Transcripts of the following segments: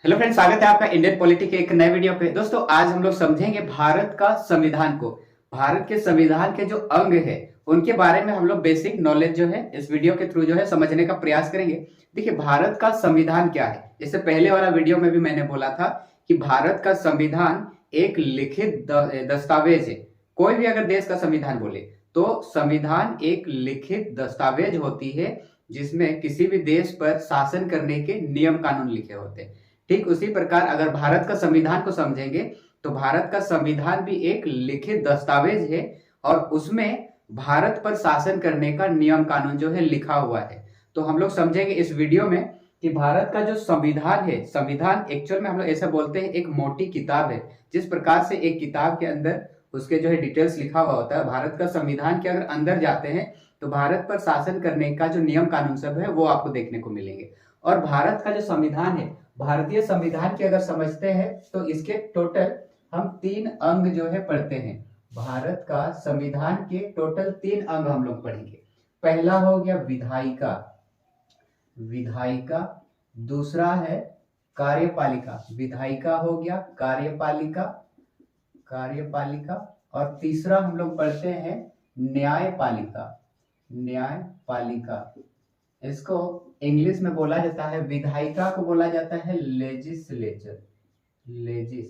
Hello friends, स्वागत है आपका इंडियन पॉलिटी के एक नए वीडियो पे। दोस्तों, आज हम लोग समझेंगे भारत का संविधान को। भारत के संविधान के जो अंग है उनके बारे में हम लोग बेसिक नॉलेज जो है इस वीडियो के थ्रू जो है समझने का प्रयास करेंगे। देखिए, भारत का संविधान क्या है। इससे पहले वाला वीडियो में भी मैंने बोला था कि भारत का संविधान एक लिखित दस्तावेज है। कोई भी अगर देश का संविधान बोले तो संविधान एक लिखित दस्तावेज होती है जिसमें किसी भी देश पर शासन करने के नियम कानून लिखे होते हैं। ठीक उसी प्रकार अगर भारत का संविधान को समझेंगे तो भारत का संविधान भी एक लिखित दस्तावेज है और उसमें भारत पर शासन करने का नियम कानून जो है लिखा हुआ है। तो हम लोग समझेंगे इस वीडियो में कि भारत का जो संविधान है, संविधान एक्चुअल में हम लोग ऐसा बोलते हैं एक मोटी किताब है। जिस प्रकार से एक किताब के अंदर उसके जो है डिटेल्स लिखा हुआ होता है, भारत का संविधान के अगर अंदर जाते हैं तो भारत पर शासन करने का जो नियम कानून सब है वो आपको देखने को मिलेंगे। और भारत का जो संविधान है, भारतीय संविधान की अगर समझते हैं तो इसके टोटल हम 3 अंग जो है पढ़ते हैं। भारत का संविधान के टोटल 3 अंग हम लोग पढ़ेंगे। पहला हो गया विधायिका, विधायिका। दूसरा है कार्यपालिका, विधायिका हो गया, कार्यपालिका, कार्यपालिका। और तीसरा हम लोग पढ़ते हैं न्यायपालिका, न्यायपालिका। इसको इंग्लिश में बोला जाता है, विधायिका को बोला जाता है लेजिस्लेचर, लेजिस,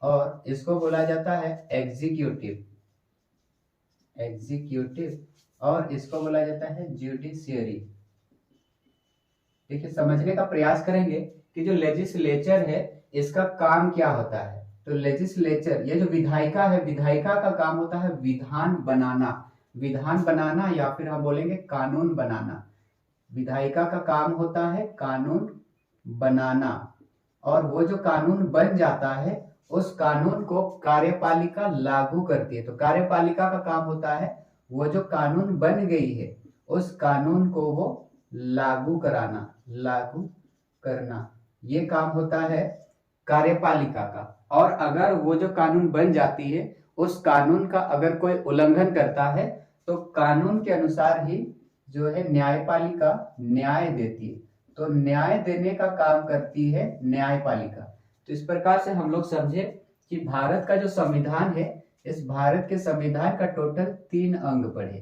और इसको बोला जाता है एग्जीक्यूटिव, एग्जीक्यूटिव। और इसको बोला जाता है जुडिशियरी। देखिए, समझने का प्रयास करेंगे कि जो लेजिस्लेचर है इसका काम क्या होता है। तो लेजिस्लेचर, ये जो विधायिका है, विधायिका का काम होता है विधान बनाना, विधान बनाना या फिर हम बोलेंगे कानून बनाना। विधायिका का काम होता है कानून बनाना और वो जो कानून बन जाता है उस कानून को कार्यपालिका लागू करती है। तो कार्यपालिका का काम होता है वो जो कानून बन गई है उस कानून को वो लागू कराना, लागू करना, ये काम होता है कार्यपालिका का। और अगर वो जो कानून बन जाती है उस कानून का अगर कोई उल्लंघन करता है तो कानून के अनुसार ही जो है न्यायपालिका न्याय देती है। तो न्याय देने का काम करती है न्यायपालिका। तो इस प्रकार से हम लोग समझे कि भारत का जो संविधान है, इस भारत के संविधान का टोटल 3 अंग पढ़े,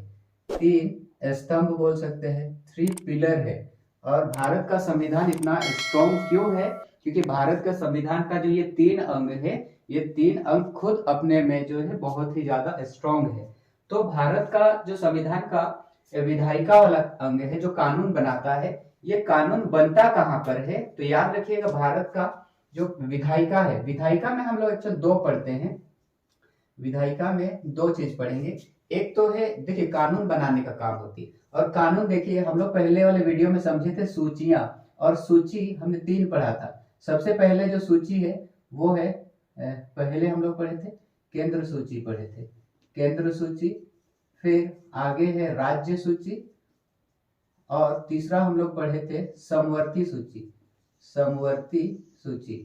3 स्तंभ बोल सकते हैं, 3 पिलर है। और भारत का संविधान इतना स्ट्रॉन्ग क्यों है? क्योंकि भारत का संविधान का जो ये 3 अंग है, ये 3 अंग खुद अपने में जो है बहुत ही ज्यादा स्ट्रॉन्ग है। तो भारत का जो संविधान का विधायिका वाला अंग है जो कानून बनाता है, ये कानून बनता कहाँ पर है? तो याद रखिएगा, भारत का जो विधायिका है, विधायिका में हम लोग एक्चुअल 2 पढ़ते हैं। विधायिका में 2 चीज पढ़ेंगे। एक तो है, देखिए, कानून बनाने का काम होती है। और कानून, देखिए, हम लोग पहले वाले वीडियो में समझे थे सूचियां, और सूची हमने 3 पढ़ा था। सबसे पहले जो सूची है वो है, पहले हम लोग पढ़े थे केंद्र सूची, पढ़े थे केंद्र सूची। फिर आगे है राज्य सूची और तीसरा हम लोग पढ़े थे समवर्ती सूची, समवर्ती सूची।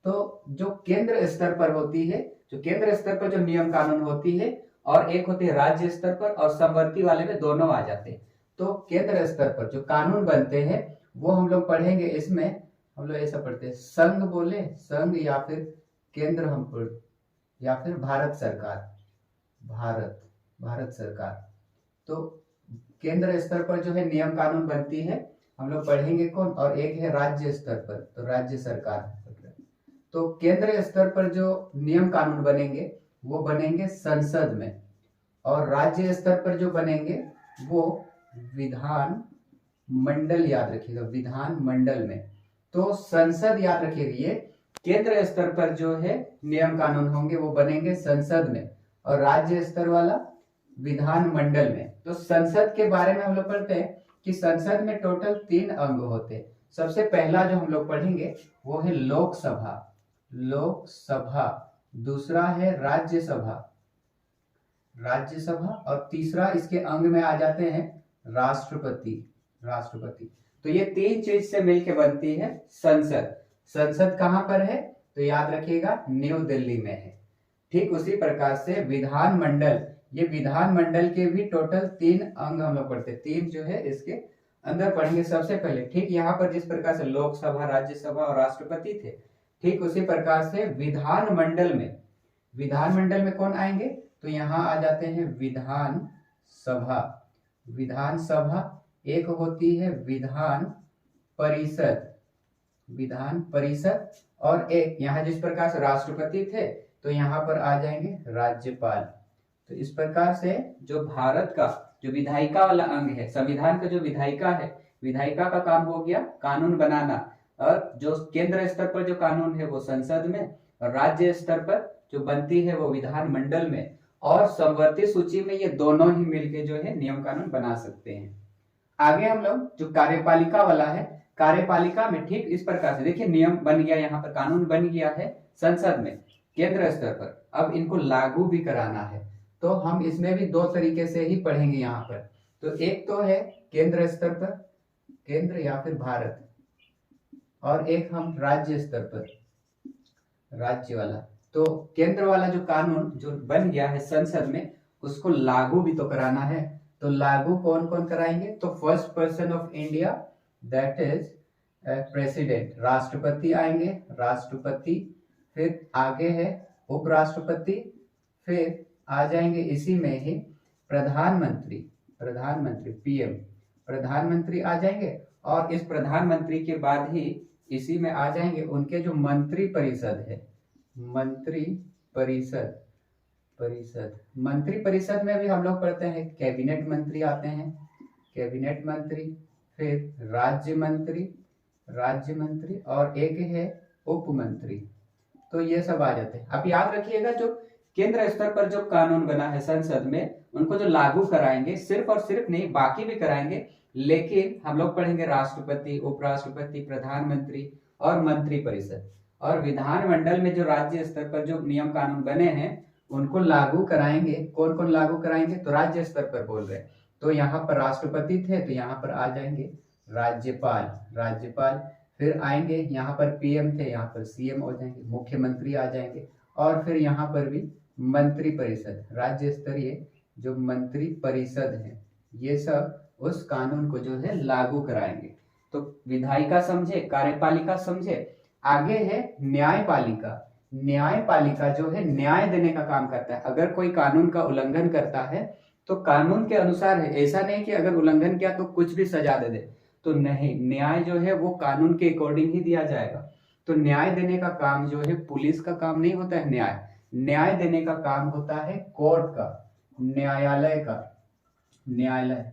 तो जो केंद्र स्तर पर होती है, जो केंद्र स्तर पर जो नियम कानून होती है, और एक होती है राज्य स्तर पर, और समवर्ती वाले में दोनों आ जाते हैं। तो केंद्र स्तर पर जो कानून बनते हैं वो हम लोग पढ़ेंगे। इसमें हम लोग ऐसा पढ़ते हैं, संघ बोले, संघ या फिर केंद्र हम पढ़, या फिर भारत सरकार, भारत, भारत सरकार। तो केंद्र स्तर पर जो है नियम कानून बनती है, हम लोग पढ़ेंगे कौन? और एक है राज्य स्तर पर, तो राज्य सरकार। तो केंद्र स्तर पर जो नियम कानून बनेंगे वो बनेंगे संसद में, और राज्य स्तर पर जो बनेंगे वो विधान मंडल, याद रखिएगा, विधान मंडल में। तो संसद, याद रखिएगा, ये केंद्र स्तर पर जो है नियम कानून होंगे वो बनेंगे संसद में, और राज्य स्तर वाला विधान मंडल में। तो संसद के बारे में हम लोग पढ़ते हैं कि संसद में टोटल 3 अंग होते हैं। सबसे पहला जो हम लोग पढ़ेंगे वो है लोकसभा, लोकसभा। दूसरा है राज्यसभा, राज्यसभा। और तीसरा इसके अंग में आ जाते हैं राष्ट्रपति, राष्ट्रपति। तो ये 3 चीज से मिलकर बनती है संसद। संसद कहां पर है? तो याद रखिएगा, न्यू दिल्ली में है। ठीक उसी प्रकार से विधान मंडल, ये विधान मंडल के भी टोटल 3 अंग हम लोग पढ़ते हैं। 3 जो है इसके अंदर पढ़ेंगे सबसे पहले। ठीक यहाँ पर जिस प्रकार से लोकसभा, राज्यसभा और राष्ट्रपति थे, ठीक उसी प्रकार से विधानमंडल में कौन आएंगे? तो यहाँ आ जाते हैं विधान सभा। एक होती है विधान परिषद, और एक यहाँ जिस प्रकार से राष्ट्रपति थे तो यहाँ पर आ जाएंगे राज्यपाल। तो इस प्रकार से जो भारत का जो विधायिका वाला अंग है, संविधान का जो विधायिका का काम हो गया कानून बनाना, और जो केंद्र स्तर पर जो कानून है वो संसद में, और राज्य स्तर पर जो बनती है वो विधानमंडल में, और समवर्ती सूची में ये दोनों ही मिलके जो है नियम कानून बना सकते हैं। आगे हम लोग जो कार्यपालिका वाला है, कार्यपालिका में ठीक इस प्रकार से देखिए नियम बन गया, यहाँ पर कानून बन गया है संसद में केंद्र स्तर पर, अब इनको लागू भी कराना है। तो हम इसमें भी दो तरीके से ही पढ़ेंगे यहाँ पर। तो एक तो है केंद्र स्तर पर, केंद्र या फिर भारत, और एक हम राज्य स्तर पर, राज्य वाला। तो केंद्र वाला जो कानून जो बन गया है संसद में, उसको लागू भी तो कराना है। तो लागू कौन कौन कराएंगे? तो first person of India, that is president, राष्ट्रपति आएंगे, राष्ट्रपति, फिर आगे है उपराष्ट्रपति, फिर आ जाएंगे इसी में ही प्रधानमंत्री पीएम, प्रधानमंत्री आ जाएंगे, और इस प्रधानमंत्री के बाद ही इसी में आ जाएंगे उनके जो मंत्री परिषद है, मंत्री परिषद में भी हम लोग पढ़ते हैं कैबिनेट मंत्री आते हैं, कैबिनेट मंत्री, फिर राज्य मंत्री, और एक है उप मंत्री। तो ये सब आ जाते हैं। अब याद रखिएगा जो केंद्र स्तर पर जो कानून बना है संसद में, उनको जो लागू कराएंगे, सिर्फ और सिर्फ नहीं बाकी भी कराएंगे, लेकिन हम लोग पढ़ेंगे राष्ट्रपति, उपराष्ट्रपति, प्रधानमंत्री और मंत्री परिषद। और विधानमंडल में जो राज्य स्तर पर जो नियम कानून बने हैं उनको लागू कराएंगे। कौन कौन लागू कराएंगे? तो राज्य स्तर पर बोल रहे हैं। तो यहाँ पर राष्ट्रपति थे तो यहाँ पर आ जाएंगे राज्यपाल, फिर आएंगे यहाँ पर पीएम थे, यहाँ पर सीएम हो जाएंगे, मुख्यमंत्री आ जाएंगे, और फिर यहाँ पर भी मंत्री परिषद, राज्य स्तरीय जो मंत्री परिषद है, ये सब उस कानून को जो है लागू कराएंगे। तो विधायिका समझे, कार्यपालिका समझे। आगे है न्यायपालिका जो है न्याय देने का काम करता है। अगर कोई कानून का उल्लंघन करता है तो कानून के अनुसार है, ऐसा नहीं कि अगर उल्लंघन किया तो कुछ भी सजा दे दे, तो नहीं, न्याय जो है वो कानून के अकॉर्डिंग ही दिया जाएगा। तो न्याय देने का काम जो है पुलिस का काम नहीं होता है, न्याय देने का काम होता है कोर्ट का, न्यायालय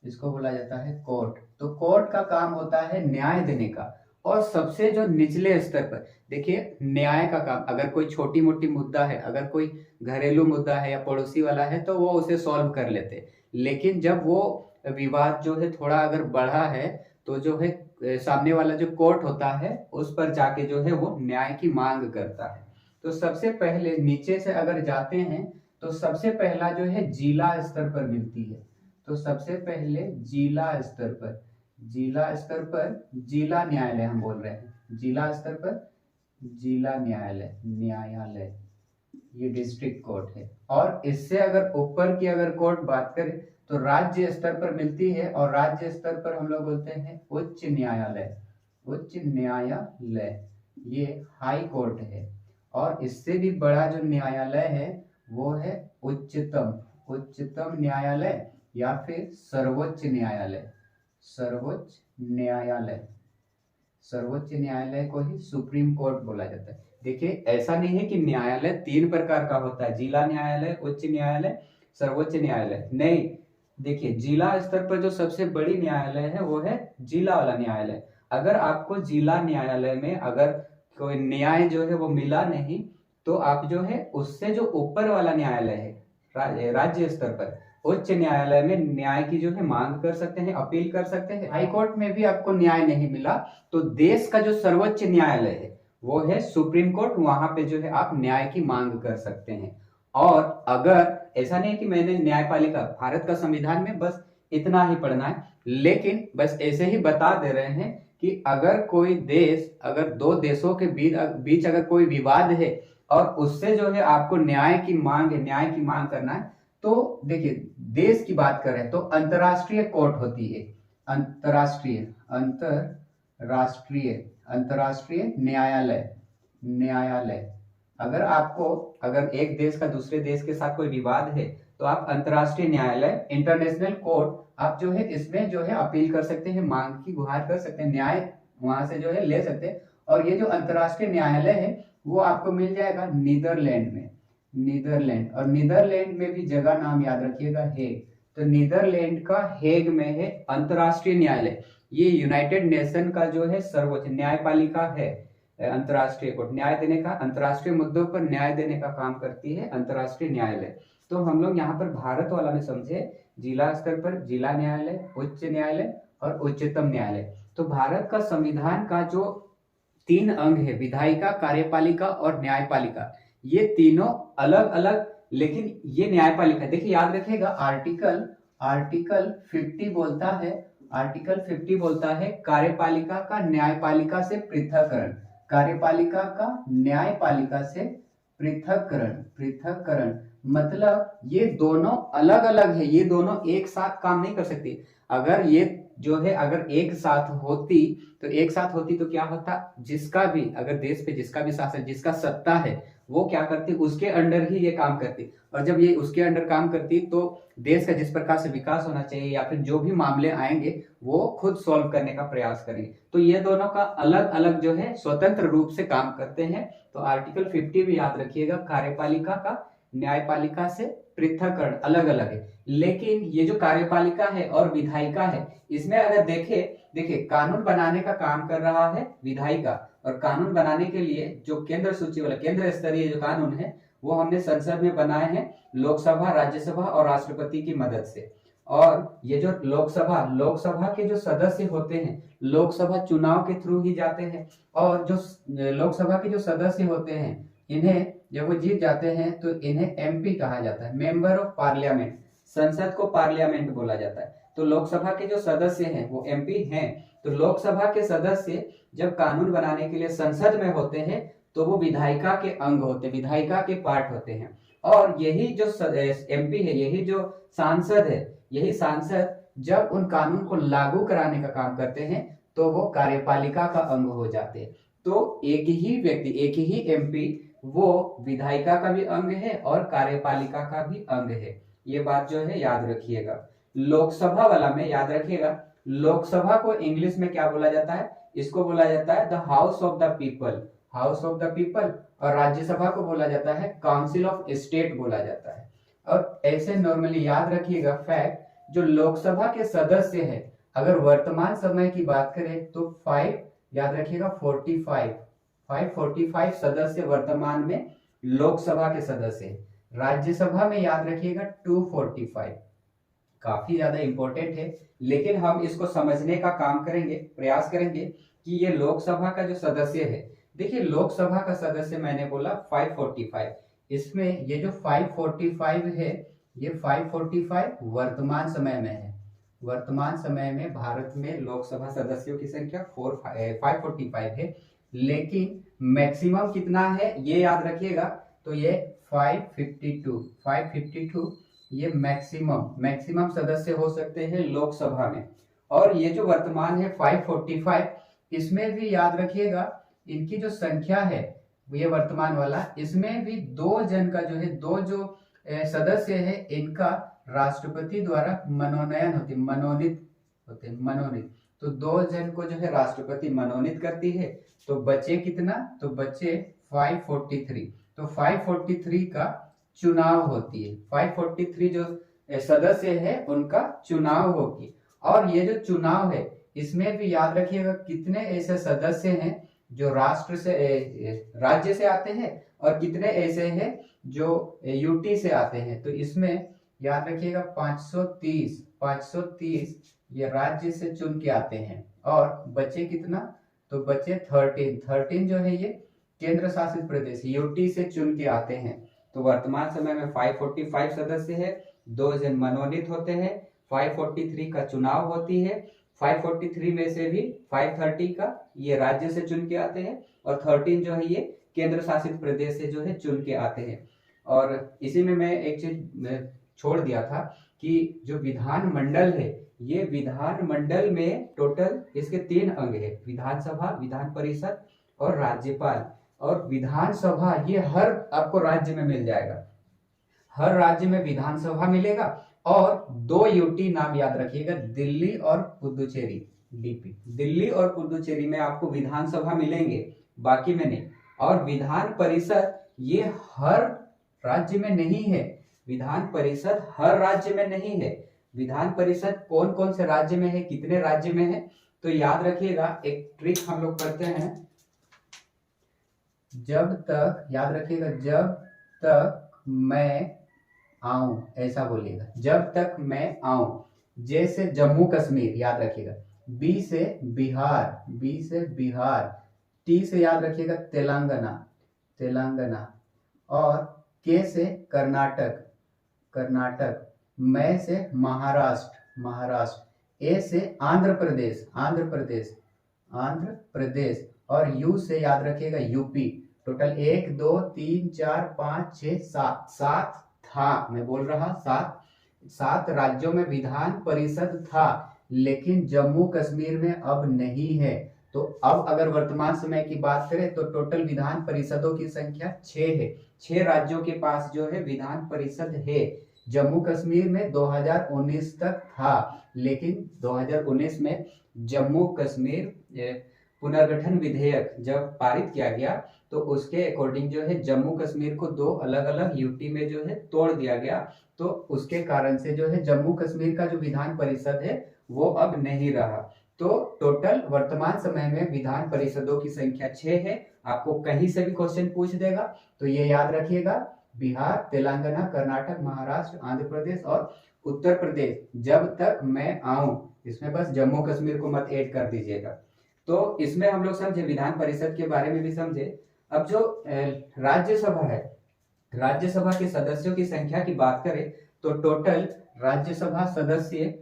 इसको बोला जाता है कोर्ट। तो कोर्ट का काम होता है न्याय देने का। और सबसे जो निचले स्तर पर देखिए न्याय का काम, अगर कोई छोटी मोटी मुद्दा है, अगर कोई घरेलू मुद्दा है या पड़ोसी वाला है तो वो उसे सॉल्व कर लेते, लेकिन जब वो विवाद जो है थोड़ा अगर बढ़ा है तो जो है सामने वाला जो कोर्ट होता है उस पर जाके जो है वो न्याय की मांग करता है। तो सबसे पहले नीचे से अगर जाते हैं तो सबसे पहला जो है जिला स्तर पर मिलती है। तो सबसे पहले जिला स्तर पर जिला न्यायालय हम बोल रहे हैं, जिला स्तर पर जिला न्यायालय ये डिस्ट्रिक्ट कोर्ट है। और इससे अगर ऊपर की अगर कोर्ट बात करें तो राज्य स्तर पर मिलती है, और राज्य स्तर पर हम लोग बोलते हैं उच्च न्यायालय ये हाई कोर्ट है। और इससे भी बड़ा जो न्यायालय है वो है उच्चतम न्यायालय या फिर सर्वोच्च न्यायालय को ही सुप्रीम कोर्ट बोला जाता है। देखिए ऐसा नहीं है कि न्यायालय 3 प्रकार का होता है, जिला न्यायालय, उच्च न्यायालय, सर्वोच्च न्यायालय, नहीं। देखिए जिला स्तर पर जो सबसे बड़ी न्यायालय है वो है जिला वाला न्यायालय। अगर आपको जिला न्यायालय में अगर कोई न्याय जो है वो मिला नहीं तो आप जो है उससे जो ऊपर वाला न्यायालय है राज्य स्तर पर उच्च न्यायालय में न्याय की जो है मांग कर सकते हैं, अपील कर सकते हैं। हाई कोर्ट में भी आपको न्याय नहीं मिला तो देश का जो सर्वोच्च न्यायालय है वो है सुप्रीम कोर्ट, वहां पे जो है आप न्याय की मांग कर सकते हैं। और अगर ऐसा नहीं कि मैंने न्यायपालिका भारत का संविधान में बस इतना ही पढ़ना है, लेकिन बस ऐसे ही बता दे रहे हैं कि अगर कोई देश, अगर 2 देशों के बीच अगर कोई विवाद है और उससे जो है आपको न्याय की मांग करना है, तो देखिए देश की बात करें तो अंतरराष्ट्रीय कोर्ट होती है, अंतरराष्ट्रीय अंतरराष्ट्रीय अंतरराष्ट्रीय न्यायालय न्यायालय। अगर एक देश का दूसरे देश के साथ कोई विवाद है तो आप अंतरराष्ट्रीय न्यायालय इंटरनेशनल कोर्ट आप जो है इसमें जो है अपील कर सकते हैं, मांग की गुहार कर सकते हैं, न्याय वहां से जो है ले सकते हैं। और ये जो अंतरराष्ट्रीय न्यायालय है वो आपको मिल जाएगा नीदरलैंड में, नीदरलैंड। और नीदरलैंड में भी जगह नाम याद रखिएगा हेग। तो नीदरलैंड का हेग में है अंतरराष्ट्रीय न्यायालय। ये यूनाइटेड नेशन का जो है सर्वोच्च न्यायपालिका है। अंतरराष्ट्रीय कोर्ट न्याय देने का, अंतरराष्ट्रीय मुद्दों पर न्याय देने का काम करती है अंतरराष्ट्रीय न्यायालय। तो हम लोग यहाँ पर भारत वाला में समझे जिला स्तर पर जिला न्यायालय, उच्च न्यायालय और उच्चतम न्यायालय। तो भारत का संविधान का जो 3 अंग है, विधायिका, कार्यपालिका और न्यायपालिका, ये तीनों अलग अलग, लेकिन ये न्यायपालिका देखिए याद रखिएगा आर्टिकल 50 बोलता है, आर्टिकल 50 बोलता है कार्यपालिका का न्यायपालिका से पृथककरण, कार्यपालिका का न्यायपालिका से पृथककरण। मतलब ये दोनों अलग अलग है, ये दोनों एक साथ काम नहीं कर सकती। अगर ये जो है अगर एक साथ होती तो क्या होता, जिसका भी अगर देश पे जिसका भी शासन, जिसका सत्ता है वो क्या करती, उसके अंडर ही ये काम करती। और जब ये उसके अंडर काम करती तो देश का जिस प्रकार से विकास होना चाहिए या फिर जो भी मामले आएंगे वो खुद सॉल्व करने का प्रयास करेंगे। तो ये दोनों का अलग अलग जो है स्वतंत्र रूप से काम करते हैं। तो आर्टिकल 50 भी याद रखिएगा, कार्यपालिका का न्यायपालिका से पृथककरण अलग अलग है। लेकिन ये जो कार्यपालिका है और विधायिका है, इसमें अगर देखिए कानून बनाने का काम कर रहा है विधायिका, और कानून बनाने के लिए जो केंद्र सूची वाला केंद्र स्तरीय जो कानून है वो हमने संसद में बनाए हैं, लोकसभा, राज्यसभा और राष्ट्रपति की मदद से। और ये जो लोकसभा के जो सदस्य होते हैं लोकसभा चुनाव के थ्रू ही जाते हैं। और जो लोकसभा के जो सदस्य होते हैं इन्हें जब वो जीत जाते हैं तो इन्हें एमपी कहा जाता है, मेंबर ऑफ पार्लियामेंट। संसद को पार्लियामेंट बोला जाता है। तो लोकसभा के जो सदस्य हैं वो एमपी हैं। तो लोकसभा के सदस्य जब कानून बनाने के लिए संसद में होते हैं तो वो विधायिका के अंग होते हैं, विधायिका के पार्ट होते हैं। और यही जो एमपी है, यही जो सांसद है, यही सांसद जब उन कानून को लागू कराने का काम करते हैं तो वो कार्यपालिका का अंग हो जाते हैं। तो एक ही व्यक्ति, एक ही एमपी वो विधायिका का भी अंग है और कार्यपालिका का भी अंग है। ये बात जो है याद रखिएगा। लोकसभा वाला में याद रखिएगा, लोकसभा को इंग्लिश में क्या बोला जाता है, इसको बोला जाता है the house of the people, house of the people. और राज्यसभा को बोला जाता है काउंसिल ऑफ स्टेट बोला जाता है। और ऐसे नॉर्मली याद रखिएगा फैक्ट, जो लोकसभा के सदस्य हैं अगर वर्तमान समय की बात करें तो 5 याद रखिएगा 45 सदस्य वर्तमान में लोकसभा के सदस्य हैं। राज्यसभा में याद रखिएगा 245, काफी ज्यादा इंपॉर्टेंट है। लेकिन हम इसको समझने का काम करेंगे, प्रयास करेंगे कि ये लोकसभा का जो सदस्य है, देखिए लोकसभा का सदस्य मैंने बोला 545, इसमें ये जो 545 है ये 545 वर्तमान समय में है। वर्तमान समय में भारत में लोकसभा सदस्यों की संख्या 545 है। लेकिन मैक्सिमम कितना है ये याद रखिएगा, तो ये 552 ये मैक्सिमम सदस्य हो सकते हैं लोकसभा में। और ये जो वर्तमान है 545, इसमें भी याद रखिएगा इनकी जो संख्या है ये वर्तमान वाला, इसमें भी 2 जन का जो है, 2 जो सदस्य है इनका राष्ट्रपति द्वारा मनोनीत होते। तो 2 जन को जो है राष्ट्रपति मनोनीत करती है। तो बचे कितना, तो बचे 543। तो 543 का चुनाव होती है, 543 जो सदस्य है उनका चुनाव होगी। और ये जो चुनाव है इसमें भी याद रखिएगा कितने ऐसे सदस्य हैं जो राज्य से आते हैं और कितने ऐसे हैं जो यूटी से आते हैं। तो इसमें याद रखिएगा 530 ये राज्य से चुन के आते हैं। और बचे कितना, तो बचे 13 जो है ये केंद्र शासित प्रदेश यूटी से चुन के आते हैं। तो वर्तमान समय में 545 सदस्य है, 2 जन मनोनीत होते हैं, 543 का चुनाव होती है। 543 में से भी 530 का ये राज्य से चुन के आते हैं और 13 जो है ये केंद्र शासित प्रदेश से जो है चुन के आते हैं। और इसी में मैं एक चीज छोड़ दिया था कि जो विधान मंडल है, ये विधान मंडल में टोटल इसके 3 अंग है, विधानसभा, विधान परिषद और राज्यपाल। और विधानसभा ये हर आपको राज्य में मिल जाएगा, हर राज्य में विधानसभा मिलेगा। और 2 यूटी नाम याद रखिएगा, दिल्ली और पुदुचेरी, डीपी, दिल्ली और पुदुचेरी में आपको विधानसभा मिलेंगे, बाकी में नहीं। और विधान परिषद ये हर राज्य में नहीं है, विधान परिषद हर राज्य में नहीं है। विधान परिषद कौन कौन से राज्य में है, कितने राज्य में है, तो याद रखिएगा, एक ट्रिक हम लोग करते हैं, जब तक, याद रखिएगा, जब तक मैं आऊं, ऐसा बोलिएगा, जब तक मैं आऊं। जैसे जम्मू कश्मीर, याद रखिएगा, बी से बिहार, बी से बिहार, टी से याद रखिएगा तेलंगाना, तेलंगाना, और के से कर्नाटक, कर्नाटक, मैं से महाराष्ट्र, महाराष्ट्र, ए से आंध्र प्रदेश, आंध्र प्रदेश, आंध्र प्रदेश, और यू से याद रखिएगा यूपी। टोटल 1 2 3 4 5 6 7, 7 था, मैं बोल रहा 7 राज्यों में विधान परिषद था, लेकिन जम्मू कश्मीर में अब नहीं है। तो अब अगर वर्तमान समय की बात करें तो टोटल विधान परिषदों की संख्या 6 है, 6 राज्यों के पास जो है विधान परिषद है। जम्मू कश्मीर में 2019 तक था, लेकिन 2019 में जम्मू कश्मीर पुनर्गठन विधेयक जब पारित किया गया तो उसके अकॉर्डिंग जो है जम्मू कश्मीर को 2 अलग अलग यूटी में जो है तोड़ दिया गया। तो उसके कारण से जो है जम्मू कश्मीर का जो विधान परिषद है वो अब नहीं रहा। तो टोटल वर्तमान समय में विधान परिषदों की संख्या 6 है। आपको कहीं से भी क्वेश्चन पूछ देगा तो ये याद रखिएगा, बिहार, तेलंगाना, कर्नाटक, महाराष्ट्र, आंध्र प्रदेश और उत्तर प्रदेश। जब तक मैं आऊं, इसमें बस जम्मू कश्मीर को मत ऐड कर दीजिएगा। तो इसमें हम लोग समझे, विधान परिषद के बारे में भी समझे। अब जो राज्यसभा है, राज्यसभा के सदस्यों की संख्या की बात करें तो टोटल राज्यसभा सदस्य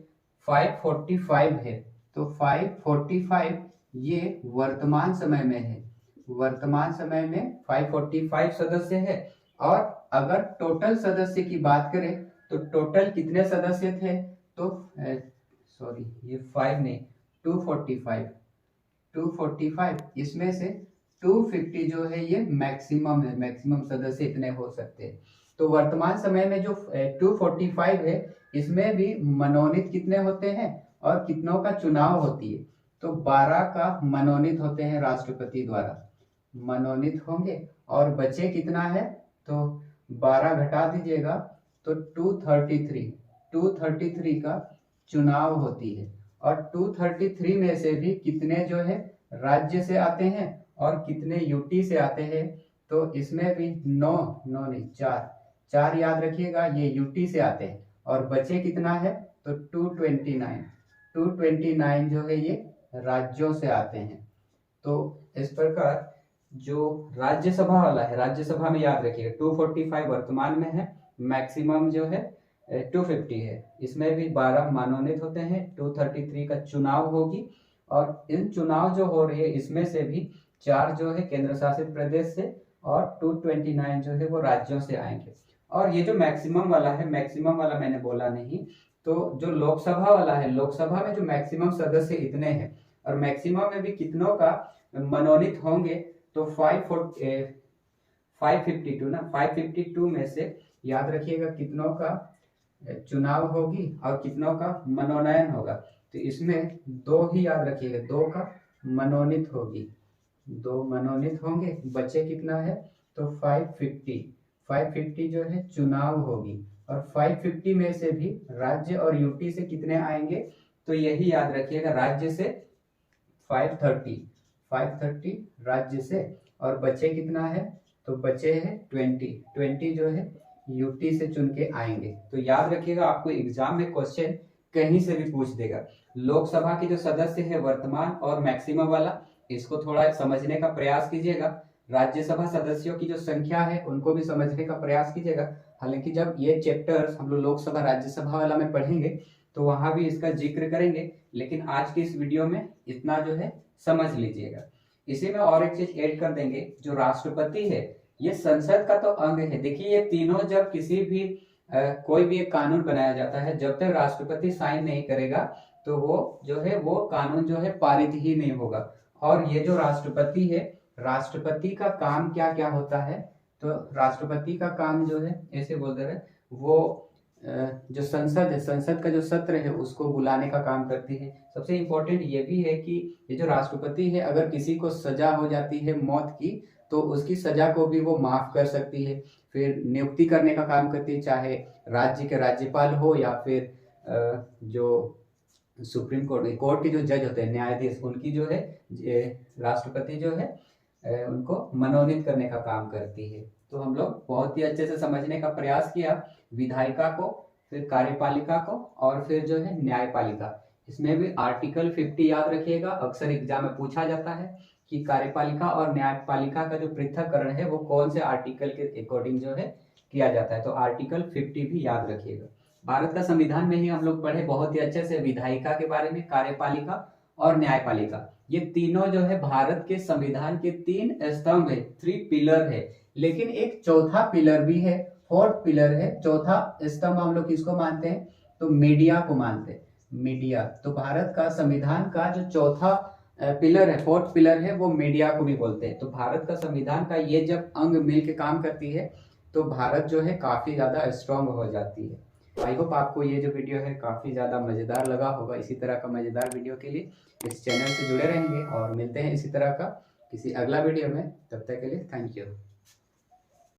545 है। तो 545 ये वर्तमान समय में है, वर्तमान समय में 545 सदस्य है। और अगर टोटल सदस्य की बात करें तो टोटल कितने सदस्य थे, तो सॉरी ये 5 नहीं, 245, इसमें से 250 जो है ये मैक्सिमम है, मैक्सिमम सदस्य इतने हो सकते हैं। तो वर्तमान समय में जो 245 है इसमें भी मनोनीत कितने होते हैं और कितनों का चुनाव होती है, तो 12 का मनोनीत होते हैं राष्ट्रपति द्वारा, मनोनीत होंगे। और बचे कितना है, तो 12 घटा दीजिएगा तो 233 का चुनाव होती है। और 233 में से भी कितने जो है राज्य से आते हैं और कितने यूटी से आते हैं, तो इसमें भी 4 याद रखिएगा, ये यूटी से आते हैं। और बचे कितना है, तो 229 जो है ये राज्यों से आते हैं। तो इस प्रकार जो राज्यसभा वाला है, राज्यसभा में याद रखिएगा 245 वर्तमान में है, मैक्सिमम जो है 250 है। इसमें भी 12 मनोनीत होते हैं, 233 का चुनाव होगी। और इन चुनाव जो हो रही है इसमें से भी 4 जो है केंद्र शासित प्रदेश से और 229 जो है वो राज्यों से आएंगे। और ये जो मैक्सिमम वाला है, मैक्सिमम वाला मैंने बोला नहीं, तो जो लोकसभा वाला है, लोकसभा में जो मैक्सिमम सदस्य इतने हैं और मैक्सिमम में भी कितनों का मनोनीत होंगे, तो 552 ना, 552 में से याद रखिएगा कितनों का चुनाव होगी और कितनों का मनोनयन होगा। तो इसमें 2 ही याद रखिएगा, 2 का मनोनीत होगी, 2 मनोनीत होंगे। बचे कितना है, तो 550 जो है चुनाव होगी। और 550 में से भी राज्य और यूटी से कितने आएंगे, तो यही याद रखिएगा, राज्य से 530 राज्य से। और बचे कितना है, तो बचे है 20 जो है यूटी से चुन के आएंगे। तो याद रखिएगा, आपको एग्जाम में क्वेश्चन कहीं से भी पूछ देगा। लोकसभा के जो सदस्य है वर्तमान और मैक्सिमम वाला, इसको थोड़ा समझने का प्रयास कीजिएगा। राज्यसभा सदस्यों की जो संख्या है उनको भी समझने का प्रयास कीजिएगा। हालांकि जब ये चैप्टर्स हम लोग लोकसभा राज्यसभा वाला में पढ़ेंगे तो वहां भी इसका जिक्र करेंगे, लेकिन आज की इस वीडियो में इतना जो है समझ लीजिएगा। इसी में और एक चीज ऐड कर देंगे, जो राष्ट्रपति है ये संसद का तो अंग है। देखिए ये तीनों जब किसी भी कोई भी एक कानून बनाया जाता है, जब तक राष्ट्रपति साइन नहीं करेगा तो वो जो है वो कानून जो है पारित ही नहीं होगा। और ये जो राष्ट्रपति है, राष्ट्रपति का काम क्या क्या होता है, तो राष्ट्रपति का काम जो है ऐसे बोलते रहे, वो जो संसद है, संसद का जो सत्र है उसको बुलाने का काम करती है। सबसे इम्पोर्टेंट ये भी है कि ये जो राष्ट्रपति है, अगर किसी को सजा हो जाती है मौत की, तो उसकी सजा को भी वो माफ कर सकती है। फिर नियुक्ति करने का काम करती है, चाहे राज्य के राज्यपाल हो या फिर जो सुप्रीम कोर्ट के जो जज होते हैं, न्यायाधीश, उनकी जो है राष्ट्रपति जो है उनको मनोनीत करने का काम करती है। तो हम लोग बहुत ही अच्छे से समझने का प्रयास किया विधायिका को, फिर कार्यपालिका को, और फिर जो है न्यायपालिका। इसमें भी आर्टिकल 50 याद रखिएगा, अक्सर एग्जाम में पूछा जाता है कि कार्यपालिका और न्यायपालिका का जो पृथककरण है वो कौन से आर्टिकल के अकॉर्डिंग जो है किया जाता है, तो आर्टिकल 50 भी याद रखिएगा। भारत का संविधान में ही हम लोग पढ़े बहुत ही अच्छे से विधायिका के बारे में, कार्यपालिका और न्यायपालिका। ये तीनों जो है भारत के संविधान के 3 स्तंभ है, 3 पिलर है। लेकिन एक चौथा पिलर भी है, 4th पिलर है। चौथा स्तंभ हम लोग किसको मानते हैं, तो मीडिया को मानते हैं, मीडिया। तो भारत का संविधान का जो चौथा पिलर है, 4th पिलर है, वो मीडिया को भी बोलते हैं। तो भारत का संविधान का ये जब अंग मिल के काम करती है तो भारत जो है काफी ज्यादा स्ट्रांग हो जाती है। आई होप आपको ये जो वीडियो है काफी ज्यादा मजेदार लगा होगा। इसी तरह का मजेदार वीडियो के लिए इस चैनल से जुड़े रहेंगे और मिलते हैं इसी तरह का किसी अगला वीडियो में। तब तक के लिए थैंक यू।